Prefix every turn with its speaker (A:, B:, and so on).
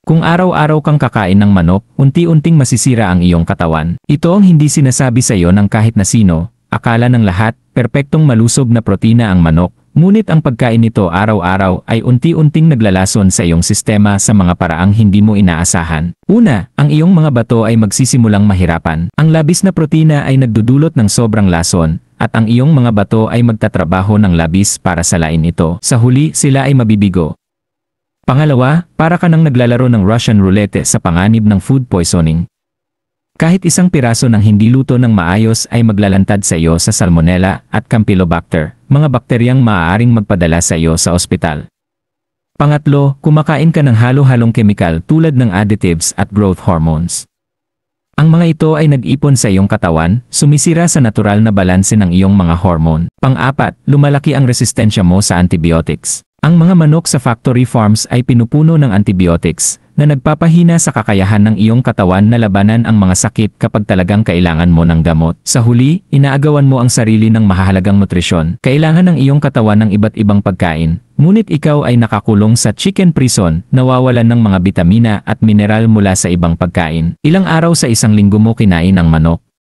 A: Kung araw-araw kang kakain ng manok, unti-unting masisira ang iyong katawan. Ito ang hindi sinasabi sa iyo ng kahit na sino. Akala ng lahat, perpektong malusog na protina ang manok. Ngunit ang pagkain nito araw-araw ay unti-unting naglalason sa iyong sistema sa mga paraang hindi mo inaasahan. Una, ang iyong mga bato ay magsisimulang mahirapan. Ang labis na protina ay nagdudulot ng sobrang lason, at ang iyong mga bato ay magtatrabaho ng labis para salain ito. Sa huli, sila ay mabibigo. Pangalawa, para ka nang naglalaro ng Russian roulette sa panganib ng food poisoning. Kahit isang piraso ng hindi luto ng maayos ay maglalantad sa iyo sa Salmonella at Campylobacter, mga bakteryang maaaring magpadala sa iyo sa ospital. Pangatlo, kumakain ka ng halo-halong kemikal tulad ng additives at growth hormones. Ang mga ito ay nag-ipon sa iyong katawan, sumisira sa natural na balanse ng iyong mga hormone. Pang-apat, lumalaki ang resistensya mo sa antibiotics. Ang mga manok sa factory farms ay pinupuno ng antibiotics na nagpapahina sa kakayahan ng iyong katawan na labanan ang mga sakit kapag talagang kailangan mo ng gamot. Sa huli, inaagawan mo ang sarili ng mahahalagang nutrisyon. Kailangan ng iyong katawan ng iba't ibang pagkain, ngunit ikaw ay nakakulong sa chicken prison, nawawalan ng mga bitamina at mineral mula sa ibang pagkain. Ilang araw sa isang linggo mo kinain ang manok.